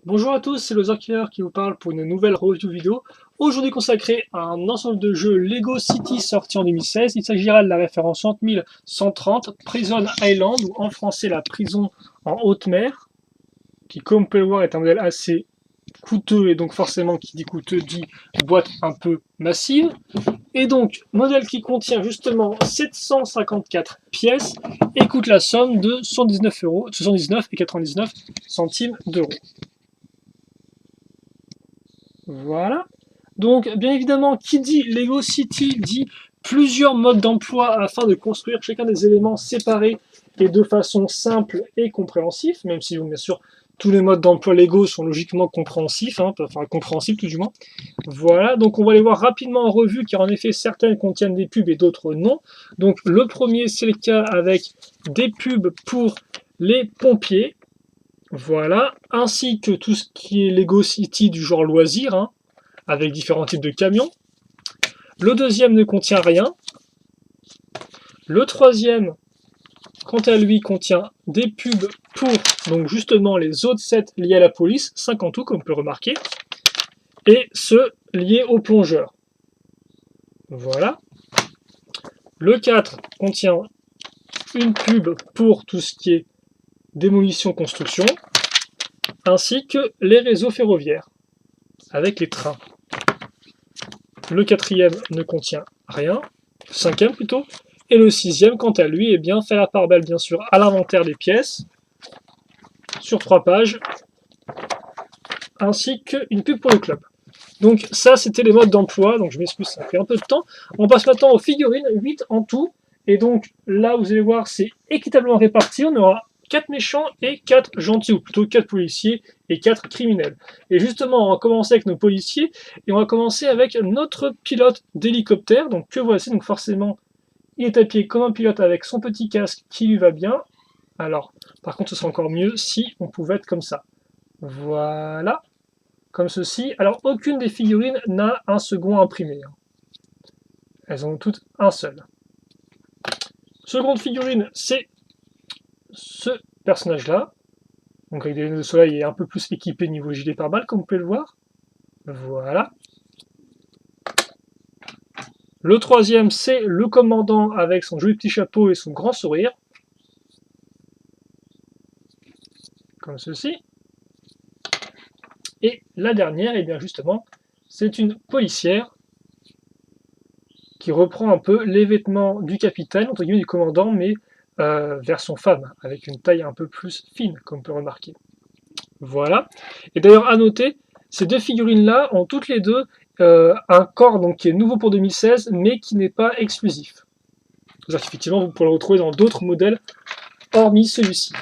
Bonjour à tous, c'est le Killer qui vous parle pour une nouvelle review vidéo. Aujourd'hui consacrée à un ensemble de jeux Lego City sorti en 2016. Il s'agira de la référence 60130, Prison Island, ou en français la prison en haute mer, qui comme on peut le voir est un modèle assez coûteux, et donc forcément qui dit coûteux dit boîte un peu massive. Et donc, modèle qui contient justement 754 pièces et coûte la somme de 79,99 d'euros. Voilà. Donc, bien évidemment, qui dit Lego City dit plusieurs modes d'emploi afin de construire chacun des éléments séparés et de façon simple et compréhensible, même si, bien sûr, tous les modes d'emploi Lego sont logiquement compréhensifs, enfin compréhensibles tout du moins. Voilà, donc on va les voir rapidement en revue, car en effet, certaines contiennent des pubs et d'autres non. Donc, le premier, c'est le cas avec des pubs pour les pompiers. Voilà, ainsi que tout ce qui est Lego City du genre loisir, avec différents types de camions. Le deuxième ne contient rien. Le troisième, quant à lui, contient des pubs pour donc justement les autres sets liés à la police, 5 en tout comme on peut remarquer, et ceux liés aux plongeurs. Voilà. Le 4 contient une pub pour tout ce qui est démolition-construction, ainsi que les réseaux ferroviaires, avec les trains. Le quatrième ne contient rien, cinquième plutôt, et le sixième, quant à lui, fait la part belle bien sûr à l'inventaire des pièces, sur 3 pages, ainsi qu'une pub pour le club. Donc ça, c'était les modes d'emploi, donc je m'excuse, ça fait un peu de temps. On passe maintenant aux figurines, 8 en tout, et donc là, vous allez voir, c'est équitablement réparti, on aura 4 méchants et 4 gentils, ou plutôt 4 policiers et 4 criminels. Et justement, on va commencer avec nos policiers, et on va commencer avec notre pilote d'hélicoptère, donc que voici, donc forcément, il est habillé comme un pilote avec son petit casque qui lui va bien. Alors, par contre, ce serait encore mieux si on pouvait être comme ça. Voilà, comme ceci. Alors, aucune des figurines n'a un second imprimé. Elles ont toutes un seul. Seconde figurine, c'est ce personnage-là. Donc avec des lunettes de soleil et un peu plus équipé niveau gilet pare-balles, comme vous pouvez le voir. Voilà. Le troisième, c'est le commandant avec son joli petit chapeau et son grand sourire. Comme ceci. Et la dernière, et bien justement, c'est une policière qui reprend un peu les vêtements du capitaine, entre guillemets du commandant, mais version femme, avec une taille un peu plus fine, comme on peut remarquer. Voilà. Et d'ailleurs, à noter, ces deux figurines-là ont toutes les deux un corps donc, qui est nouveau pour 2016, mais qui n'est pas exclusif. C'est-à-dire qu'effectivement, vous pourrez le retrouver dans d'autres modèles, hormis celui-ci.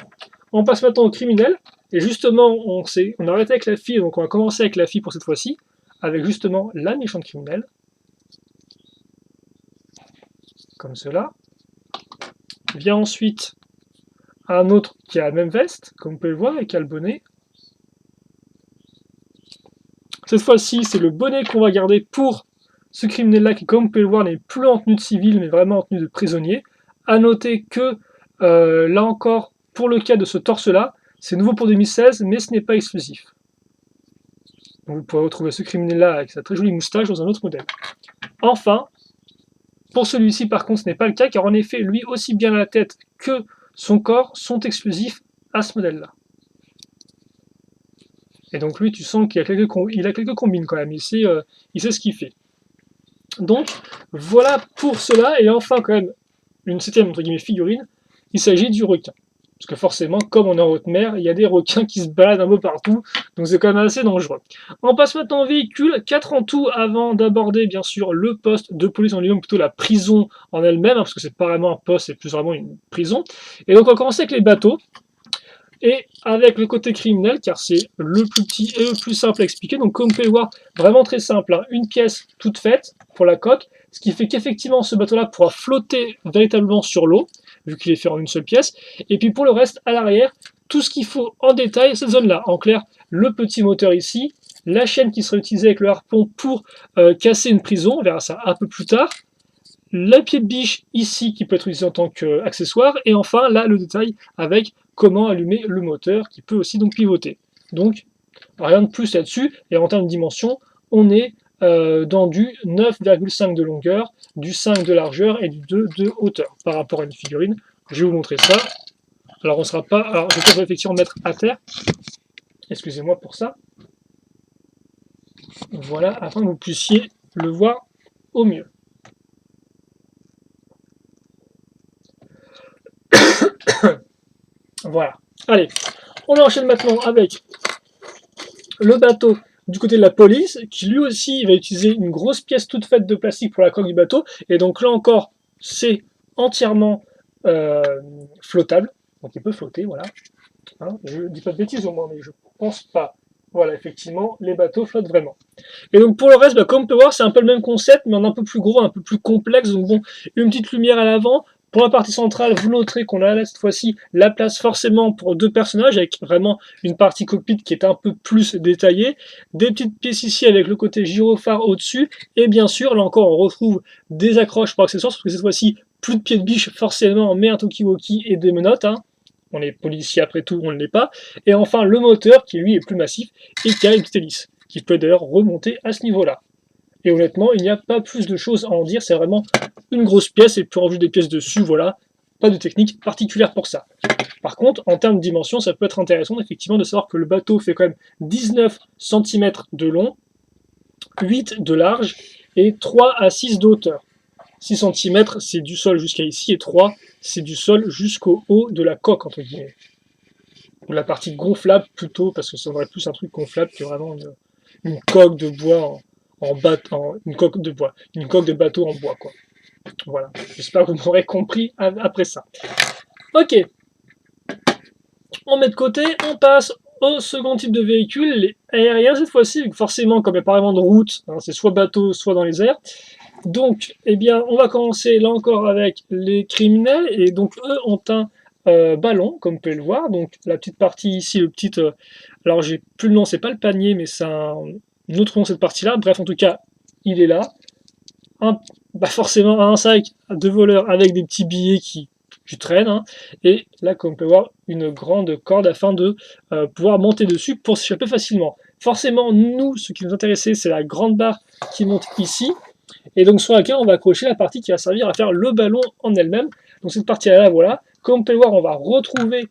On passe maintenant au criminel. Et justement, on a arrêté avec la fille, donc on va commencer avec la fille pour cette fois-ci, avec justement la méchante criminelle. Comme cela. Vient ensuite un autre qui a la même veste, comme vous pouvez le voir, et qui a le bonnet. Cette fois-ci, c'est le bonnet qu'on va garder pour ce criminel-là, qui, comme vous pouvez le voir, n'est plus en tenue de civil, mais vraiment en tenue de prisonnier. A noter que, là encore, pour le cas de ce torse-là, c'est nouveau pour 2016, mais ce n'est pas exclusif. Donc vous pourrez retrouver ce criminel-là avec sa très jolie moustache dans un autre modèle. Enfin, pour celui-ci, par contre, ce n'est pas le cas, car en effet, lui, aussi bien la tête que son corps sont exclusifs à ce modèle-là. Et donc lui, tu sens qu'il a quelques combines quand même, il sait ce qu'il fait. Donc, voilà pour cela, et enfin quand même, une septième, entre guillemets, figurine, il s'agit du requin. Parce que forcément, comme on est en haute mer, il y a des requins qui se baladent un peu partout, donc c'est quand même assez dangereux. On passe maintenant au véhicule, 4 en tout avant d'aborder bien sûr le poste de police en lui-même, plutôt la prison en elle-même, parce que c'est pas vraiment un poste, c'est plus vraiment une prison. Et donc on va commencer avec les bateaux, et avec le côté criminel, car c'est le plus petit et le plus simple à expliquer. Donc comme vous pouvez le voir, vraiment très simple, une pièce toute faite pour la coque, ce qui fait qu'effectivement ce bateau-là pourra flotter véritablement sur l'eau, vu qu'il est fait en une seule pièce. Et puis pour le reste, à l'arrière, tout ce qu'il faut en détail, cette zone-là. En clair, le petit moteur ici, la chaîne qui sera utilisée avec le harpon pour casser une prison, on verra ça un peu plus tard. Le pied de biche ici qui peut être utilisé en tant qu'accessoire. Et enfin, là, le détail avec comment allumer le moteur qui peut aussi donc pivoter. Donc, Rien de plus là-dessus. Et en termes de dimension, on est dans du 9,5 de longueur, du 5 de largeur et du 2 de hauteur par rapport à une figurine. Je vais vous montrer ça. Alors on sera pas. Alors je peux effectivement mettre à terre. Excusez-moi pour ça. Voilà, afin que vous puissiez le voir au mieux. Voilà. Allez, on enchaîne maintenant avec le bateau du côté de la police, qui lui aussi va utiliser une grosse pièce toute faite de plastique pour la coque du bateau. Et donc là encore, c'est entièrement flottable. Donc il peut flotter, voilà. Hein, je ne dis pas de bêtises au moins, mais je pense pas. Voilà, effectivement, les bateaux flottent vraiment. Et donc pour le reste, comme on peut voir, c'est un peu le même concept, mais en un peu plus gros, un peu plus complexe. Donc bon, une petite lumière à l'avant. Pour la partie centrale, vous noterez qu'on a là cette fois-ci la place forcément pour 2 personnages, avec vraiment une partie cockpit qui est un peu plus détaillée. Des petites pièces ici avec le côté gyrophare au-dessus. Et bien sûr, là encore, on retrouve des accroches pour accessoires, parce que cette fois-ci, plus de pieds de biche forcément, mais un talkie-walkie et des menottes. Hein. On est policier après tout, on ne l'est pas. Et enfin, le moteur qui lui est plus massif et qui a une petite hélice, qui peut d'ailleurs remonter à ce niveau-là. Et honnêtement, il n'y a pas plus de choses à en dire, c'est vraiment une grosse pièce et puis on rajoute des pièces dessus, voilà. Pas de technique particulière pour ça. Par contre, en termes de dimension, ça peut être intéressant effectivement de savoir que le bateau fait quand même 19 cm de long, 8 de large et 3 à 6 de hauteur. 6 cm, c'est du sol jusqu'à ici, et 3, c'est du sol jusqu'au haut de la coque, entre guillemets. Ou la partie gonflable plutôt, parce que ça devrait plus un truc gonflable que vraiment une coque de bois une coque de bois, une coque de bateau en bois, quoi. Voilà, j'espère que vous m'aurez compris après ça. Ok, on met de côté, on passe au second type de véhicule, les aériens cette fois-ci, forcément comme il n'y a pas vraiment de route, hein, c'est soit bateau, soit dans les airs. Donc, eh bien, on va commencer là encore avec les criminels, et donc eux ont un ballon, comme vous pouvez le voir. Donc la petite partie ici, le petit, alors j'ai plus le nom, c'est pas le panier, mais c'est un autre nom cette partie-là. Bref, en tout cas, il est là. Forcément un sac de voleurs avec des petits billets qui traînent. Hein. Et là, comme on peut voir, une grande corde afin de pouvoir monter dessus pour s'échapper facilement. Forcément, nous, ce qui nous intéressait, c'est la grande barre qui monte ici. Et donc sur laquelle on va accrocher la partie qui va servir à faire le ballon en elle-même. Donc cette partie-là, voilà. Comme on peut le voir, on va retrouver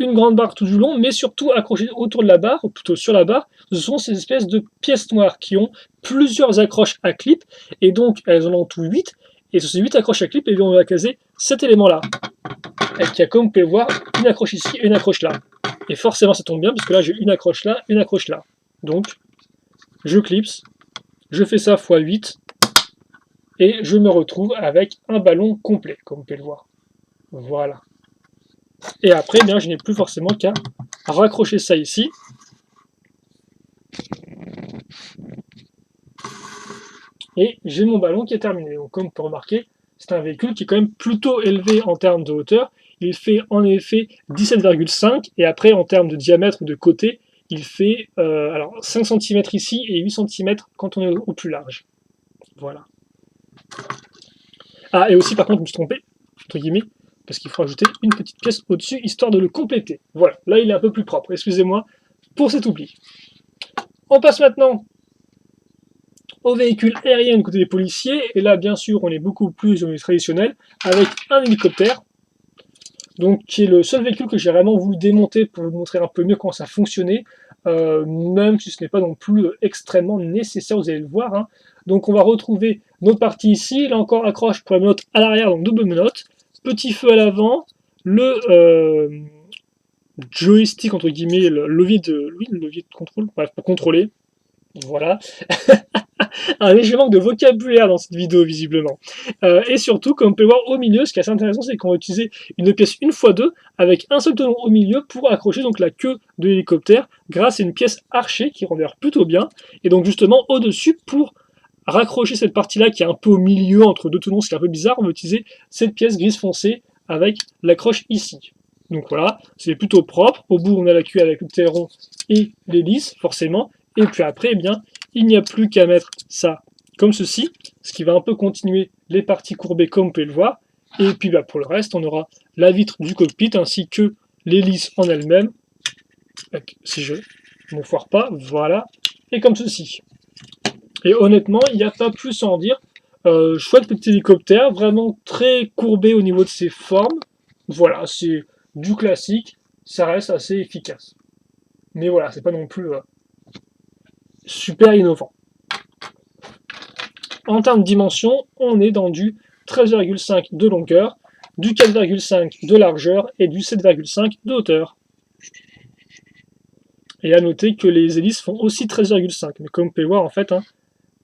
une grande barre tout du long, mais surtout accrochée autour de la barre, ou plutôt sur la barre, ce sont ces espèces de pièces noires qui ont plusieurs accroches à clip, et donc elles en ont tout 8, et sur ces 8 accroches à clip, on va caser cet élément-là, qui a, comme vous pouvez le voir, une accroche ici et une accroche là. Et forcément ça tombe bien, parce que là j'ai une accroche là, une accroche là. Donc, je clipse, je fais ça x 8, et je me retrouve avec un ballon complet, comme vous pouvez le voir. Voilà. Et après, je n'ai plus forcément qu'à raccrocher ça ici. Et j'ai mon ballon qui est terminé. Donc, comme vous pouvez remarquer, c'est un véhicule qui est quand même plutôt élevé en termes de hauteur. Il fait en effet 17,5 et après en termes de diamètre de côté, il fait 5 cm ici et 8 cm quand on est au plus large. Voilà. Ah, et aussi par contre, je me suis trompé, entre guillemets, parce qu'il faut ajouter une petite pièce au-dessus, histoire de le compléter. Voilà, là il est un peu plus propre, excusez-moi pour cet oubli. On passe maintenant au véhicule aérien du côté des policiers, et là bien sûr on est beaucoup plus au milieu traditionnel, avec un hélicoptère, donc qui est le seul véhicule que j'ai vraiment voulu démonter pour vous montrer un peu mieux comment ça fonctionnait, même si ce n'est pas non plus extrêmement nécessaire, vous allez le voir. Hein. Donc on va retrouver notre partie ici, là encore accroche pour la menotte à l'arrière, donc double menotte, petit feu à l'avant, le joystick entre guillemets, le levier de contrôle, bref, pour contrôler, voilà. Un léger manque de vocabulaire dans cette vidéo visiblement. Et surtout, comme on peut le voir au milieu, ce qui est assez intéressant, c'est qu'on va utiliser une pièce 1x2 avec un seul tenon au milieu pour accrocher donc la queue de l'hélicoptère grâce à une pièce archée qui rend d'ailleurs plutôt bien. Et donc justement au-dessus, pour raccrocher cette partie-là qui est un peu au milieu entre deux tenons, ce qui est un peu bizarre, on va utiliser cette pièce grise foncée avec l'accroche ici. Donc voilà, c'est plutôt propre. Au bout, on a la queue avec le aileron et l'hélice, forcément. Et puis après, il n'y a plus qu'à mettre ça comme ceci, ce qui va un peu continuer les parties courbées comme vous pouvez le voir. Et puis pour le reste, on aura la vitre du cockpit ainsi que l'hélice en elle-même. Si je ne foire pas, voilà, et comme ceci. Et honnêtement, il n'y a pas plus à en dire. Chouette petit hélicoptère, vraiment très courbé au niveau de ses formes. Voilà, c'est du classique, ça reste assez efficace. Mais voilà, c'est pas non plus super innovant. En termes de dimension, on est dans du 13,5 de longueur, du 4,5 de largeur et du 7,5 de hauteur. Et à noter que les hélices font aussi 13,5. Mais comme vous pouvez voir, en fait, hein,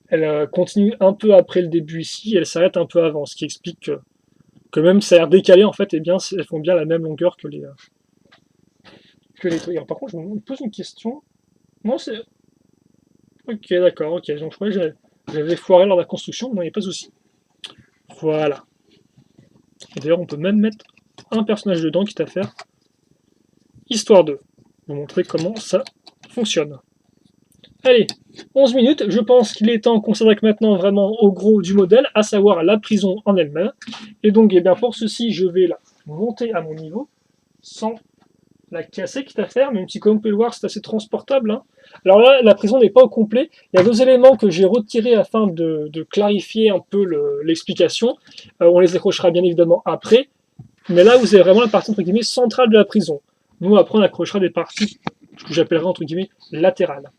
elle continue un peu après le début ici, et elle s'arrête un peu avant, ce qui explique que même si ça a l'air décalé, en fait, eh bien, elles font bien la même longueur que les trucs. Alors, par contre, je me pose une question. Non, c'est... Ok, d'accord, ok. Donc, je croyais que j'avais foiré lors de la construction, mais non, il n'y a pas de souci. Voilà. Et d'ailleurs, on peut même mettre un personnage dedans, quitte à faire histoire de vous montrer comment ça fonctionne. Allez, 11 minutes, je pense qu'il est temps qu'on s'attaque maintenant vraiment au gros du modèle, à savoir la prison en elle-même. Et donc, eh bien, pour ceci, je vais la monter à mon niveau, sans la casser, quitte à faire, même si, comme vous pouvez le voir, c'est assez transportable. Hein. Alors là, la prison n'est pas au complet. Il y a deux éléments que j'ai retirés afin de clarifier un peu l'explication. On les accrochera bien évidemment après. Mais là, vous avez vraiment la partie, entre guillemets, centrale de la prison. Nous, après, on accrochera des parties que j'appellerai, entre guillemets, latérales.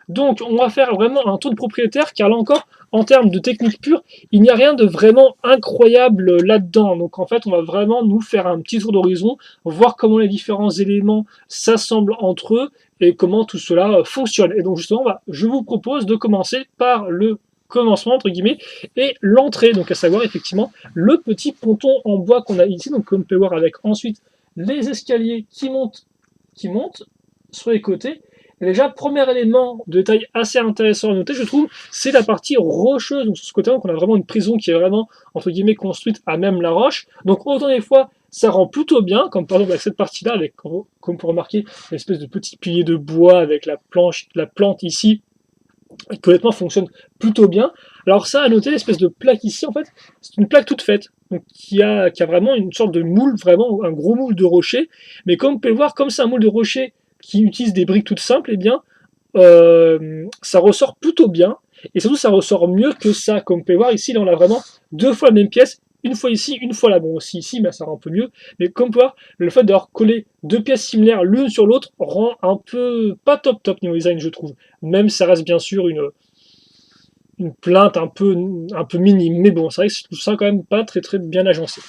Donc, on va faire vraiment un tour de propriétaire, car là encore, en termes de technique pure, il n'y a rien de vraiment incroyable là-dedans. Donc, en fait, on va vraiment nous faire un petit tour d'horizon, voir comment les différents éléments s'assemblent entre eux et comment tout cela fonctionne. Et donc, justement, je vous propose de commencer par le commencement, entre guillemets, et l'entrée, donc à savoir, effectivement, le petit ponton en bois qu'on a ici, donc comme on peut voir avec ensuite les escaliers qui montent sur les côtés. Et déjà, premier élément de détail assez intéressant à noter, je trouve, c'est la partie rocheuse. Donc, sur ce côté-là, on a vraiment une prison qui est vraiment, entre guillemets, construite à même la roche. Donc, autant des fois, ça rend plutôt bien, comme par exemple avec cette partie-là, avec, comme vous pouvez remarquer, une espèce de petit pilier de bois avec la plante ici, qui honnêtement fonctionne plutôt bien. Alors ça, à noter, l'espèce de plaque ici, en fait, c'est une plaque toute faite, donc qui a vraiment une sorte de moule, vraiment un gros moule de rocher. Mais comme vous pouvez le voir, comme c'est un moule de rocher qui utilise des briques toutes simples, eh bien, ça ressort plutôt bien. Et surtout, ça ressort mieux que ça. Comme vous pouvez voir ici, là, on a vraiment deux fois la même pièce. Une fois ici, une fois là. Bon, aussi ici, mais ça rend un peu mieux. Mais comme vous pouvez voir, le fait d'avoir collé deux pièces similaires l'une sur l'autre rend un peu pas top niveau design, je trouve. Même ça reste bien sûr une plainte un peu minime. Mais bon, c'est vrai que je trouve ça quand même pas très bien agencé.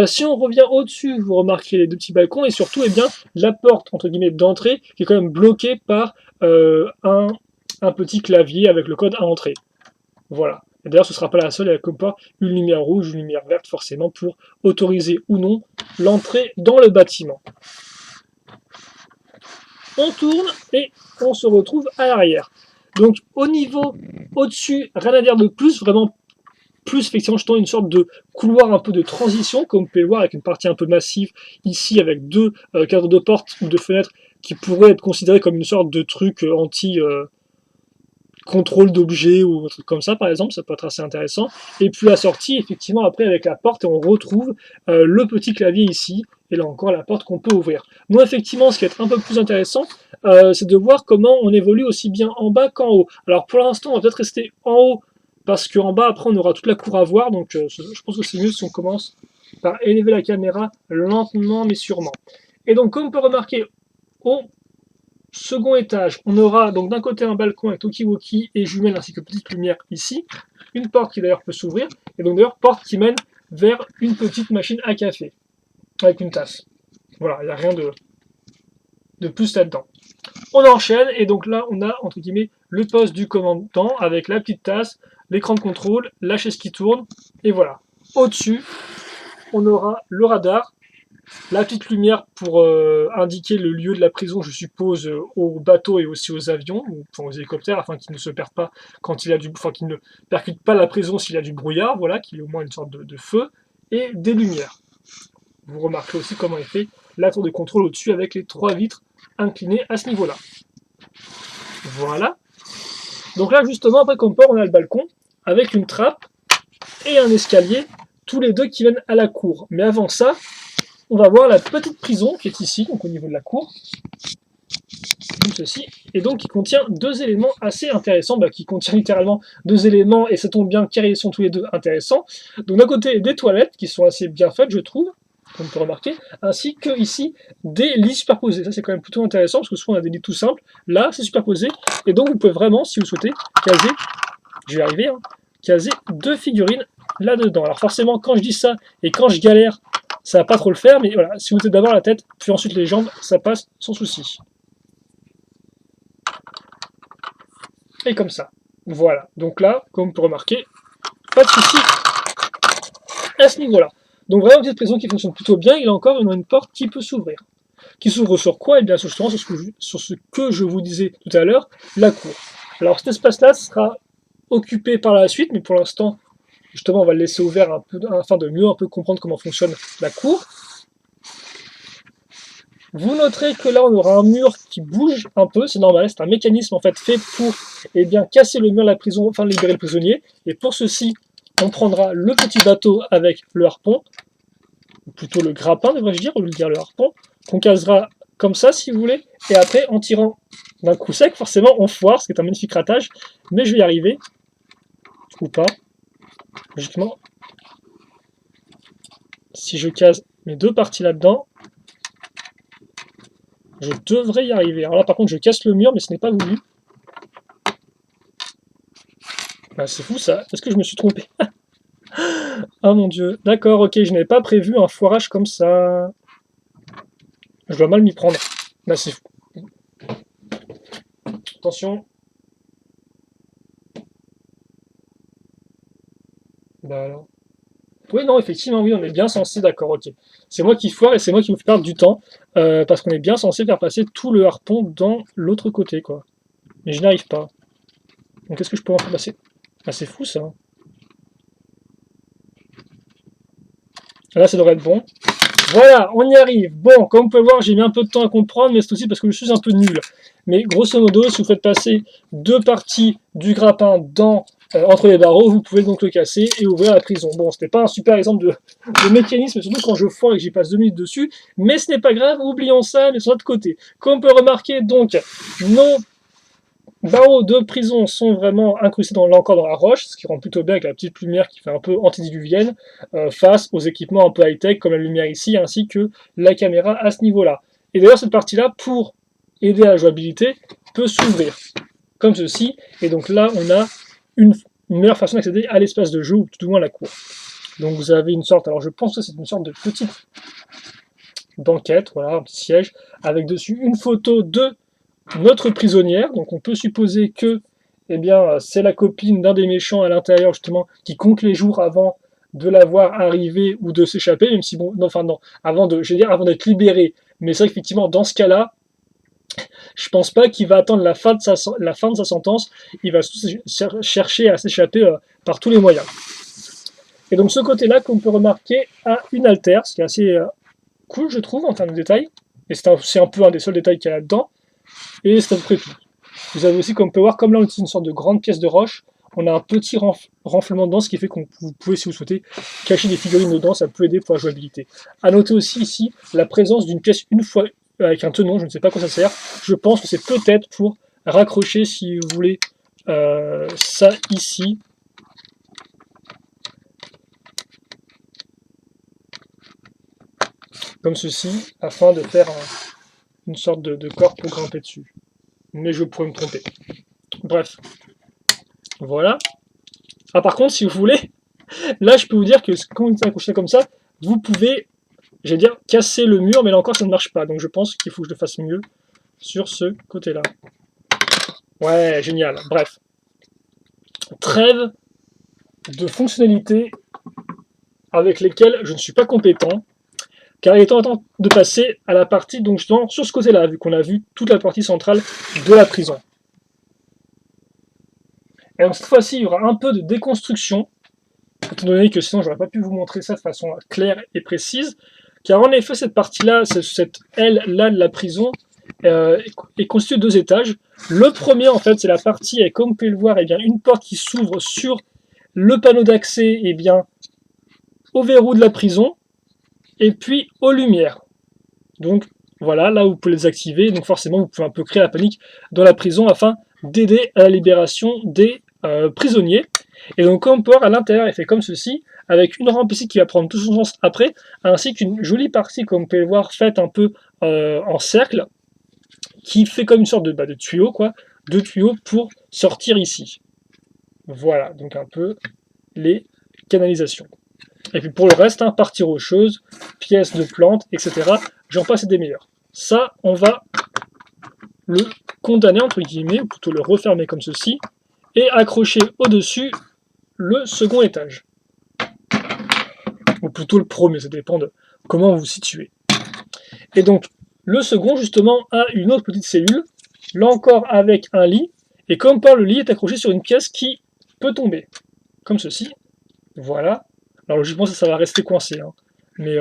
Si on revient au-dessus, vous remarquez les deux petits balcons et surtout, eh bien, la porte entre guillemets d'entrée qui est quand même bloquée par un petit clavier avec le code à entrer. Voilà. Et d'ailleurs, ce ne sera pas la seule, elle comporte une lumière rouge, une lumière verte forcément pour autoriser ou non l'entrée dans le bâtiment. On tourne et on se retrouve à l'arrière. Donc au niveau au-dessus, rien à dire de plus, vraiment plus effectivement justement une sorte de couloir un peu de transition, comme vous pouvez le voir, avec une partie un peu massive ici, avec deux cadres de porte ou de fenêtres qui pourraient être considérés comme une sorte de truc anti contrôle d'objets ou un truc comme ça par exemple, ça peut être assez intéressant. Et puis la sortie effectivement après avec la porte et on retrouve le petit clavier ici et là encore la porte qu'on peut ouvrir. Nous effectivement ce qui est un peu plus intéressant c'est de voir comment on évolue aussi bien en bas qu'en haut. Alors pour l'instant on va peut-être rester en haut parce qu'en bas, après, on aura toute la cour à voir, donc je pense que c'est mieux si on commence par élever la caméra lentement mais sûrement. Et donc, comme on peut remarquer, au second étage, on aura donc d'un côté un balcon avec Tokiwoki et jumelles ainsi que petite lumière ici, une porte qui d'ailleurs peut s'ouvrir, et donc d'ailleurs porte qui mène vers une petite machine à café, avec une tasse. Voilà, il n'y a rien de plus là-dedans. On enchaîne, et donc là, on a, entre guillemets, le poste du commandant avec la petite tasse, l'écran de contrôle, la chaise qui tourne, et voilà. Au-dessus, on aura le radar, la petite lumière pour indiquer le lieu de la prison, je suppose, aux bateaux et aussi aux avions, ou aux hélicoptères, afin qu'ils ne se perdent pas quand il y a enfin qu'ils ne percutent pas la prison s'il y a du brouillard, voilà, qu'il y ait au moins une sorte de feu, et des lumières. Vous remarquez aussi comment est fait la tour de contrôle au-dessus avec les trois vitres inclinées à ce niveau-là. Voilà. Donc là, justement, après qu'on part, on a le balcon avec une trappe et un escalier, tous les deux qui viennent à la cour. Mais avant ça, on va voir la petite prison qui est ici, donc au niveau de la cour. comme ceci, et donc qui contient deux éléments assez intéressants, qui contient littéralement deux éléments, et ça tombe bien car ils sont tous les deux intéressants. Donc d'un côté des toilettes, qui sont assez bien faites je trouve, comme on peut remarquer, ainsi que ici des lits superposés. Ça c'est quand même plutôt intéressant, parce que souvent on a des lits tout simples, là c'est superposé, et donc vous pouvez vraiment, si vous souhaitez, caser, je vais y arriver, caser deux figurines là-dedans. Alors forcément quand je dis ça, et quand je galère, ça va pas trop le faire, mais voilà, si vous mettez d'abord la tête, puis ensuite les jambes, ça passe sans souci. Et comme ça. Voilà. Donc là, comme on peut remarquer, pas de souci à ce niveau-là. Donc vraiment une petite prison qui fonctionne plutôt bien. Il a encore une porte qui peut s'ouvrir. Qui s'ouvre sur quoi? Et bien justement sur ce que je vous disais tout à l'heure, la cour. Alors cet espace-là sera occupé par la suite, mais pour l'instant, justement, on va le laisser ouvert un peu, afin de mieux un peu comprendre comment fonctionne la cour. Vous noterez que là, on aura un mur qui bouge un peu, c'est normal, c'est un mécanisme en fait fait pour casser le mur de la prison, enfin libérer le prisonnier. Et pour ceci, on prendra le petit bateau avec le harpon, ou plutôt le grappin, devrais-je dire, au lieu de dire le harpon, qu'on casera comme ça, si vous voulez. Et après, en tirant d'un coup sec, forcément, on foire, ce qui est un magnifique ratage, mais je vais y arriver, ou pas. Logiquement, si je case mes deux parties là-dedans, je devrais y arriver. Alors là, par contre, je casse le mur, mais ce n'est pas voulu. C'est fou, ça. Est-ce que je me suis trompé? Oh mon dieu. D'accord, ok, je n'avais pas prévu un foirage comme ça. Je dois mal m'y prendre. C'est fou. Attention. Alors. Oui, non, effectivement, oui, on est bien censé, d'accord, ok. C'est moi qui foire et c'est moi qui me fais perdre du temps, parce qu'on est bien censé faire passer tout le harpon dans l'autre côté, quoi. Mais je n'y arrive pas. Donc qu'est-ce que je peux en faire passer? C'est fou, ça. Là, ça devrait être bon. Voilà, on y arrive. Bon, comme vous pouvez voir, j'ai mis un peu de temps à comprendre, mais c'est aussi parce que je suis un peu nul. Mais grosso modo, si vous faites passer deux parties du grappin entre les barreaux, vous pouvez donc le casser et ouvrir la prison. Bon, c'était pas un super exemple de mécanisme, surtout quand je foire et que j'y passe 2 minutes dessus, mais ce n'est pas grave, oublions ça, mais sur l'autre côté. Comme on peut remarquer, donc, nos barreaux de prison sont vraiment incrustés là encore dans la roche, ce qui rend plutôt bien avec la petite lumière qui fait un peu antédiluvienne, face aux équipements un peu high-tech comme la lumière ici, ainsi que la caméra à ce niveau-là. Et d'ailleurs, cette partie-là, pour aider à la jouabilité, peut s'ouvrir, comme ceci, et donc là, on a une meilleure façon d'accéder à l'espace de jeu, ou tout au moins à la cour. Donc vous avez une sorte, alors je pense que c'est une sorte de petite banquette, voilà, un petit siège, avec dessus une photo de notre prisonnière, donc on peut supposer que c'est la copine d'un des méchants à l'intérieur, justement, qui compte les jours avant de la voir arriver ou de s'échapper, même si, bon, non, avant d'être libéré. Mais c'est vrai qu'effectivement, dans ce cas-là, je pense pas qu'il va attendre la fin de sa sentence, il va chercher à s'échapper par tous les moyens. Et donc ce côté-là, qu'on peut remarquer, a une altère, ce qui est assez cool, je trouve, en termes de détails. Et c'est un peu un des seuls détails qu'il y a là-dedans. Et c'est à peu près tout. Vous avez aussi, comme on peut voir, comme là on utilise une sorte de grande pièce de roche, on a un petit renflement dedans, ce qui fait que vous pouvez, si vous souhaitez, cacher des figurines dedans, ça peut aider pour la jouabilité. A noter aussi ici la présence d'une pièce une fois avec un tenon, je ne sais pas à quoi ça sert. Je pense que c'est peut-être pour raccrocher, si vous voulez, ça ici. Comme ceci, afin de faire une sorte de corps pour grimper dessus. Mais je pourrais me tromper. Bref. Voilà. Par contre, si vous voulez, là je peux vous dire que quand vous êtes accroché comme ça, vous pouvez, j'allais dire, casser le mur, mais là encore ça ne marche pas. Donc je pense qu'il faut que je le fasse mieux sur ce côté-là. Ouais, génial. Bref. Trêve de fonctionnalités avec lesquelles je ne suis pas compétent, car il est temps de passer à la partie, donc justement, sur ce côté-là, vu qu'on a vu toute la partie centrale de la prison. Et donc cette fois-ci, il y aura un peu de déconstruction, étant donné que sinon j'aurais pas pu vous montrer ça de façon claire et précise, car en effet cette partie-là, cette aile-là de la prison, est constituée de 2 étages. Le premier en fait c'est la partie avec, comme vous pouvez le voir, une porte qui s'ouvre sur le panneau d'accès au verrou de la prison, et puis aux lumières. Donc Voilà, là vous pouvez les activer, donc forcément vous pouvez un peu créer la panique dans la prison afin d'aider à la libération des prisonniers. Et donc Compower à l'intérieur est fait comme ceci, avec une rampe ici qui va prendre tout son sens après, ainsi qu'une jolie partie, comme vous pouvez le voir, faite un peu en cercle, qui fait comme une sorte de tuyau, quoi, de tuyau pour sortir ici. Voilà, donc un peu les canalisations. Et puis pour le reste, hein, partie rocheuse, pièces de plantes, etc. J'en passe et des meilleurs. Ça, on va le condamner, entre guillemets, ou plutôt le refermer comme ceci, et accrocher au-dessus le second étage. Ou plutôt le premier, ça dépend de comment vous vous situez. Et donc, le second, justement, a une autre petite cellule, là encore avec un lit, et comme par le lit est accroché sur une pièce qui peut tomber, comme ceci. Voilà. Alors logiquement, ça va rester coincé, hein. Mais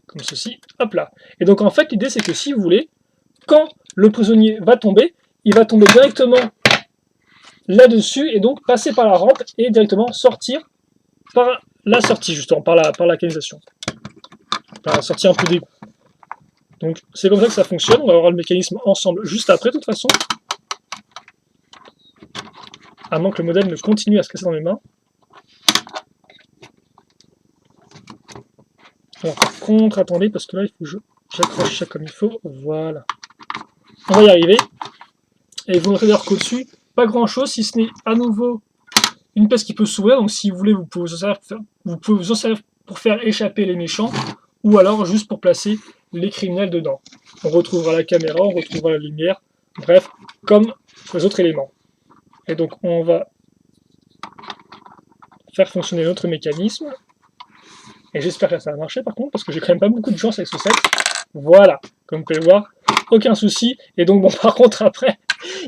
comme ceci, hop là. Et donc en fait, l'idée c'est que si vous voulez, quand le prisonnier va tomber, il va tomber directement là-dessus et donc passer par la rampe et directement sortir par la sortie, justement, par la canalisation. Par la sortie un peu d'égout. Donc c'est comme ça que ça fonctionne. On va voir le mécanisme ensemble juste après, de toute façon. À moins que le modèle ne continue à se casser dans mes mains. Alors, par contre, attendez, parce que là, il faut que j'accroche ça comme il faut. Voilà. On va y arriver. Et vous noterez d'ailleurs qu'au-dessus, pas grand-chose, si ce n'est à nouveau une pièce qui peut s'ouvrir. Donc si vous voulez, vous pouvez vous en servir pour faire échapper les méchants, ou alors juste pour placer les criminels dedans. On retrouvera la caméra, on retrouvera la lumière, bref, comme les autres éléments. Et donc on va faire fonctionner notre mécanisme. Et j'espère que ça va marcher par contre, parce que j'ai quand même pas beaucoup de chance avec ce set. Voilà, comme vous pouvez le voir, aucun souci. Et donc bon, par contre après,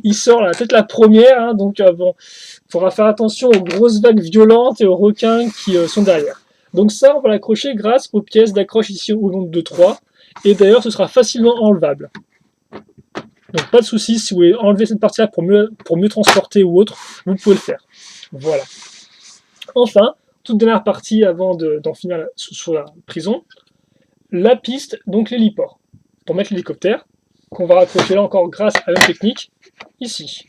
il sort la tête la première, hein, donc bon, il faudra faire attention aux grosses vagues violentes et aux requins qui sont derrière. Donc ça, on va l'accrocher grâce aux pièces d'accroche ici au nombre de 3. Et d'ailleurs, ce sera facilement enlevable. Donc pas de souci, si vous voulez enlever cette partie-là pour mieux transporter ou autre, vous pouvez le faire. Voilà. Enfin, toute dernière partie avant d'en finir sur la prison, la piste, donc l'héliport, pour mettre l'hélicoptère, qu'on va raccrocher là encore grâce à la technique, ici.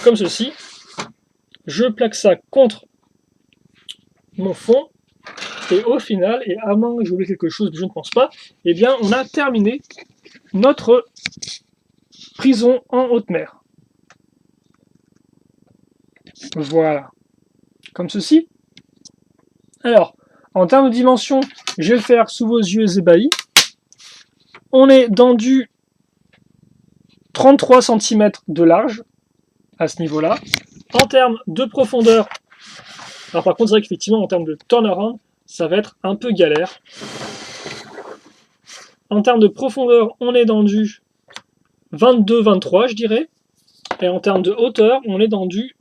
Comme ceci. Je plaque ça contre mon fond, et au final, et à moins que j'ai oublié quelque chose, je ne pense pas, eh bien on a terminé notre prison en haute mer. Voilà. Comme ceci. Alors, en termes de dimension, je vais le faire sous vos yeux ébahis. On est dans du 33 cm de large, à ce niveau-là. En termes de profondeur, alors par contre, c'est vrai qu'effectivement, en termes de turnaround, ça va être un peu galère. En termes de profondeur, on est dans du 22-23, je dirais. Et en termes de hauteur, on est dans du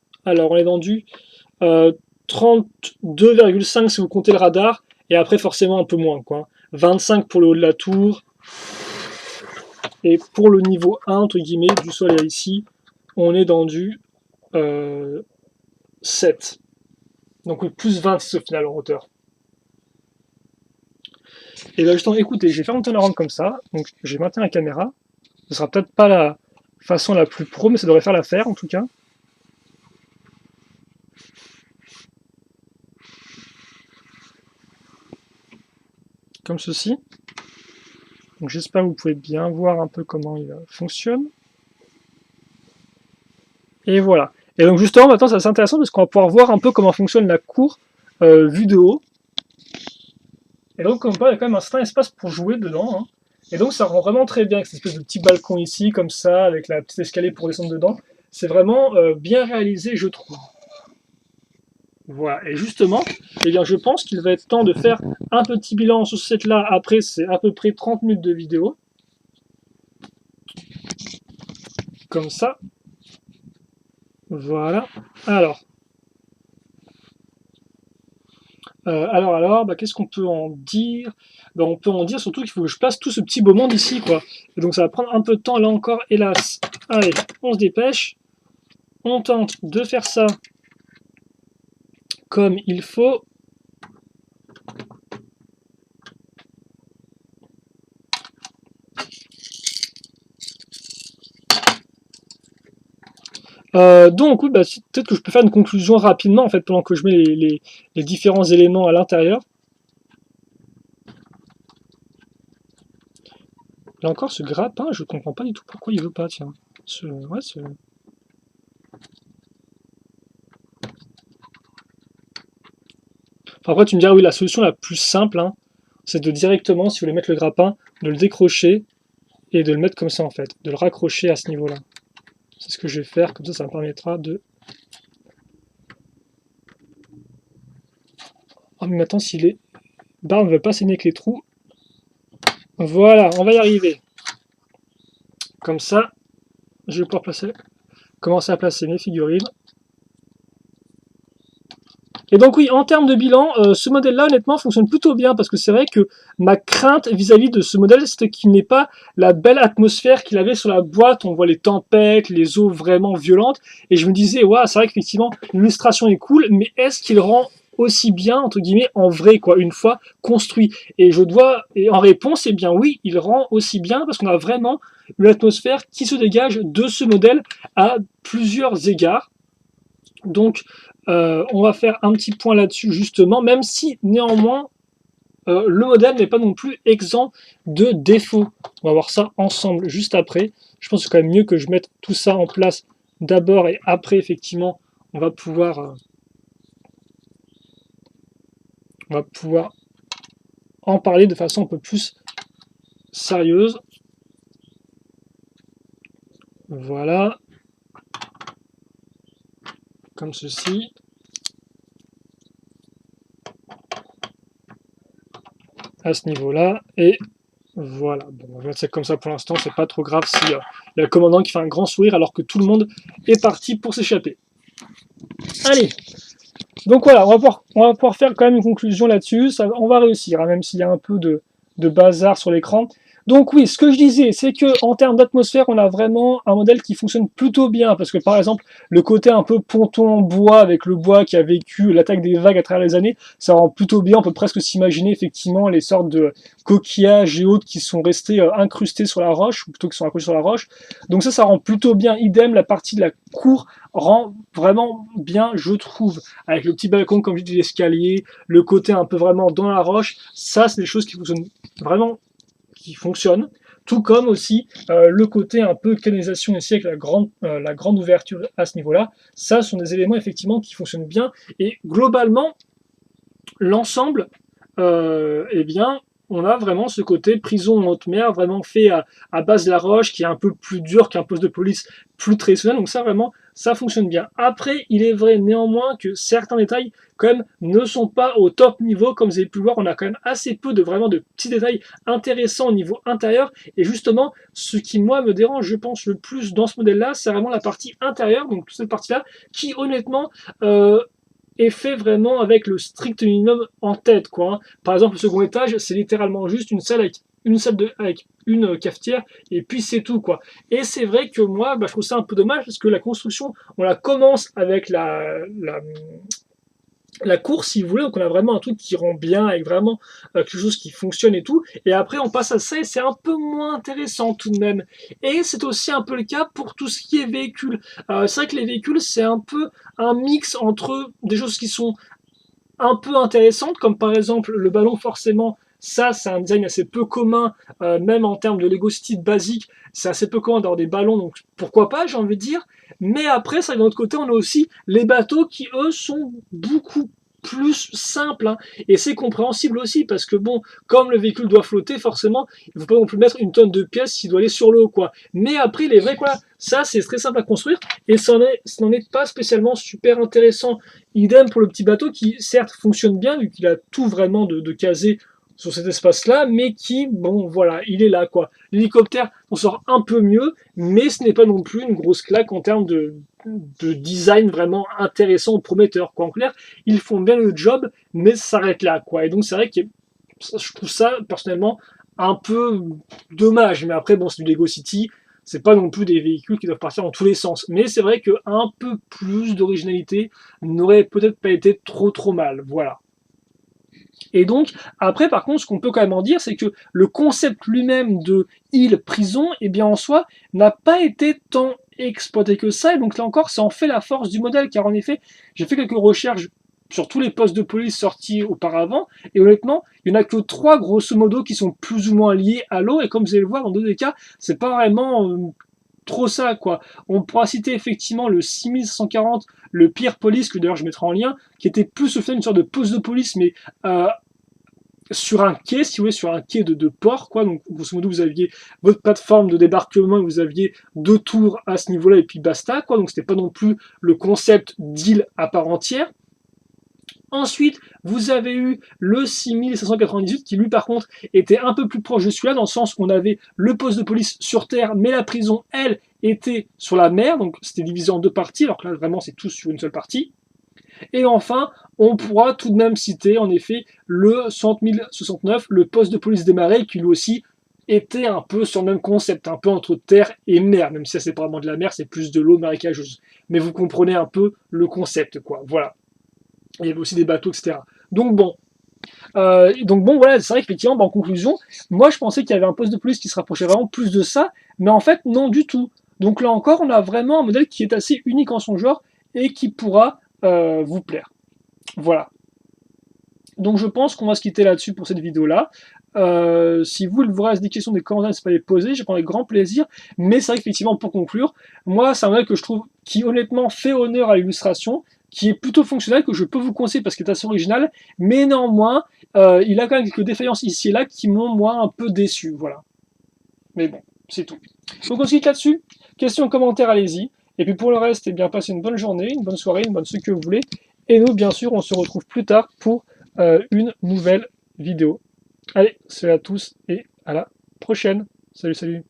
32,5 si vous comptez le radar, et après forcément un peu moins, quoi. 25 pour le haut de la tour, et pour le niveau 1, entre guillemets, du sol à ici, on est dans du 7. Donc plus 26 au final en hauteur. Et bien justement, écoutez, je vais faire mon turnaround comme ça, donc je vais maintenir la caméra. Ce sera peut-être pas la façon la plus pro, mais ça devrait faire l'affaire en tout cas. Comme ceci. Donc j'espère que vous pouvez bien voir un peu comment il fonctionne. Et voilà. Et donc justement, maintenant, c'est assez intéressant parce qu'on va pouvoir voir un peu comment fonctionne la cour vue de haut. Et donc, comme quoi, il y a quand même un certain espace pour jouer dedans, hein. Et donc, ça rend vraiment très bien avec cette espèce de petit balcon ici, comme ça, avec la petite escalier pour descendre dedans. C'est vraiment bien réalisé, je trouve. Voilà. Et justement, eh bien, je pense qu'il va être temps de faire un petit bilan sur ce set-là. Après, c'est à peu près 30 minutes de vidéo. Comme ça. Voilà. Alors, qu'est-ce qu'on peut en dire? On peut en dire surtout qu'il faut que je place tout ce petit beau monde ici, quoi. Et donc ça va prendre un peu de temps là encore, hélas. Allez, on se dépêche. On tente de faire ça comme il faut. Donc oui, bah, peut-être que je peux faire une conclusion rapidement en fait pendant que je mets les différents éléments à l'intérieur. Là encore, ce grappin, je comprends pas du tout pourquoi il veut pas, tiens. Ouais, Enfin, après, tu me diras, oui, la solution la plus simple, hein, c'est de directement, si vous voulez mettre le grappin, de le décrocher et de le mettre comme ça en fait, de le raccrocher à ce niveau-là. C'est ce que je vais faire, comme ça me permettra de... Oh mais maintenant si les barres ne veulent pas s'aligner avec les trous, voilà, on va y arriver. Comme ça, je vais pouvoir commencer à placer mes figurines. Et donc oui, en termes de bilan, ce modèle-là, honnêtement, fonctionne plutôt bien, parce que c'est vrai que ma crainte vis-à-vis de ce modèle, c'était qu'il n'ait pas la belle atmosphère qu'il avait sur la boîte. On voit les tempêtes, les eaux vraiment violentes, et je me disais, ouais, c'est vrai qu'effectivement, l'illustration est cool, mais est-ce qu'il rend aussi bien, entre guillemets, en vrai, quoi, une fois construit? Et en réponse, eh bien oui, il rend aussi bien, parce qu'on a vraiment une atmosphère qui se dégage de ce modèle à plusieurs égards. Donc, on va faire un petit point là-dessus justement, même si néanmoins le modèle n'est pas non plus exempt de défauts. On va voir ça ensemble juste après. Je pense que c'est quand même mieux que je mette tout ça en place d'abord et après effectivement on va pouvoir en parler de façon un peu plus sérieuse. Voilà, comme ceci. À ce niveau-là, et voilà, bon, on va mettre ça comme ça pour l'instant, c'est pas trop grave si y a le commandant qui fait un grand sourire alors que tout le monde est parti pour s'échapper. Allez, donc voilà, on va pouvoir faire quand même une conclusion là-dessus, on va réussir, hein, même s'il y a un peu de bazar sur l'écran. Donc oui, ce que je disais, c'est que en termes d'atmosphère, on a vraiment un modèle qui fonctionne plutôt bien, parce que par exemple, le côté un peu ponton en bois, avec le bois qui a vécu l'attaque des vagues à travers les années, ça rend plutôt bien, on peut presque s'imaginer effectivement les sortes de coquillages et autres qui sont restés incrustés sur la roche, ou plutôt qui sont accrochés sur la roche. Donc ça rend plutôt bien, idem, la partie de la cour rend vraiment bien, je trouve, avec le petit balcon, comme je dis, l'escalier, le côté un peu vraiment dans la roche, ça c'est des choses qui fonctionnent vraiment, qui fonctionnent, tout comme aussi le côté un peu canalisation ici avec la grande ouverture à ce niveau-là, ça sont des éléments effectivement qui fonctionnent bien, et globalement, l'ensemble, eh bien, on a vraiment ce côté prison en haute mer, vraiment fait à base de la roche, qui est un peu plus dur qu'un poste de police plus traditionnel. Donc ça, vraiment, ça fonctionne bien. Après, il est vrai néanmoins que certains détails, quand même, ne sont pas au top niveau. Comme vous avez pu le voir, on a quand même assez peu de vraiment de petits détails intéressants au niveau intérieur. Et justement, ce qui, moi, me dérange, je pense, le plus dans ce modèle-là, c'est vraiment la partie intérieure, donc toute cette partie-là, qui, honnêtement, est fait vraiment avec le strict minimum en tête, quoi, hein. Par exemple, le second étage, c'est littéralement juste une salle avec une cafetière, et puis c'est tout, quoi. Et c'est vrai que moi, bah, je trouve ça un peu dommage, parce que la construction, on la commence avec la course, si vous voulez, donc on a vraiment un truc qui rend bien, avec vraiment quelque chose qui fonctionne et tout, et après on passe à ça, et c'est un peu moins intéressant tout de même. Et c'est aussi un peu le cas pour tout ce qui est véhicule. C'est vrai que les véhicules, c'est un peu un mix entre des choses qui sont un peu intéressantes, comme par exemple le ballon, forcément, ça c'est un design assez peu commun, même en termes de Lego City basique, c'est assez peu commun d'avoir des ballons, donc pourquoi pas, j'ai envie de dire. Mais après, ça d'un autre côté, on a aussi les bateaux qui, eux, sont beaucoup plus simples, hein. Et c'est compréhensible aussi, parce que bon, comme le véhicule doit flotter, forcément, il ne faut pas non plus mettre une tonne de pièces s'il doit aller sur l'eau, quoi. Mais après, il est vrai, quoi, ça c'est très simple à construire, et ça n'en est pas spécialement super intéressant. Idem pour le petit bateau qui, certes, fonctionne bien, vu qu'il a tout vraiment de casé sur cet espace-là, mais qui, bon, voilà, il est là, quoi. L'hélicoptère, on sort un peu mieux, mais ce n'est pas non plus une grosse claque en termes de design vraiment intéressant, prometteur, quoi. En clair, ils font bien le job, mais ça s'arrête là, quoi. Et donc, c'est vrai que je trouve ça, personnellement, un peu dommage. Mais après, bon, c'est du Lego City, c'est pas non plus des véhicules qui doivent partir dans tous les sens. Mais c'est vrai qu'un peu plus d'originalité n'aurait peut-être pas été trop mal. Voilà. Et donc, après, par contre, ce qu'on peut quand même en dire, c'est que le concept lui-même de île prison, eh bien, en soi, n'a pas été tant exploiter que ça, et donc là encore, ça en fait la force du modèle, car en effet, j'ai fait quelques recherches sur tous les postes de police sortis auparavant, et honnêtement, il n'y en a que 3 grosso modo qui sont plus ou moins liés à l'eau, et comme vous allez le voir, dans 2 des cas, c'est pas vraiment trop ça, quoi. On pourra citer effectivement le 6540, le Pierre Police, que d'ailleurs je mettrai en lien, qui était plus au final une sorte de poste de police, mais sur un quai, si vous voulez, sur un quai de port, quoi. Donc, grosso modo, vous aviez votre plateforme de débarquement et vous aviez 2 tours à ce niveau-là et puis basta, quoi. Donc, c'était pas non plus le concept d'île à part entière. Ensuite, vous avez eu le 6598 qui, lui, par contre, était un peu plus proche de celui-là, dans le sens où on avait le poste de police sur terre, mais la prison, elle, était sur la mer. Donc, c'était divisé en 2 parties, alors que là, vraiment, c'est tout sur une seule partie. Et enfin, on pourra tout de même citer en effet le 100 069, le poste de police des marais, qui lui aussi était un peu sur le même concept, un peu entre terre et mer, même si ça c'est pas vraiment de la mer, c'est plus de l'eau marécageuse. Mais vous comprenez un peu le concept, quoi. Voilà. Il y avait aussi des bateaux, etc. Donc bon, voilà, c'est vrai qu'effectivement, en conclusion, moi je pensais qu'il y avait un poste de police qui se rapprochait vraiment plus de ça, mais en fait non du tout. Donc là encore, on a vraiment un modèle qui est assez unique en son genre et qui pourra vous plaire. Voilà. Donc je pense qu'on va se quitter là-dessus pour cette vidéo-là. Si vous, il vous reste des questions, des commentaires, n'hésitez pas à les poser, je prends avec grand plaisir. Mais c'est vrai qu'effectivement, pour conclure, moi, c'est un modèle que je trouve qui honnêtement fait honneur à l'illustration, qui est plutôt fonctionnel, que je peux vous conseiller parce qu'il est assez original, mais néanmoins, il a quand même quelques défaillances ici et là qui m'ont, moi, un peu déçu. Voilà. Mais bon, c'est tout. Donc on se quitte là-dessus. Questions, commentaires, allez-y. Et puis pour le reste, eh bien, passez une bonne journée, une bonne soirée, une bonne ce que vous voulez. Et nous, bien sûr, on se retrouve plus tard pour une nouvelle vidéo. Allez, salut à tous et à la prochaine. Salut, salut.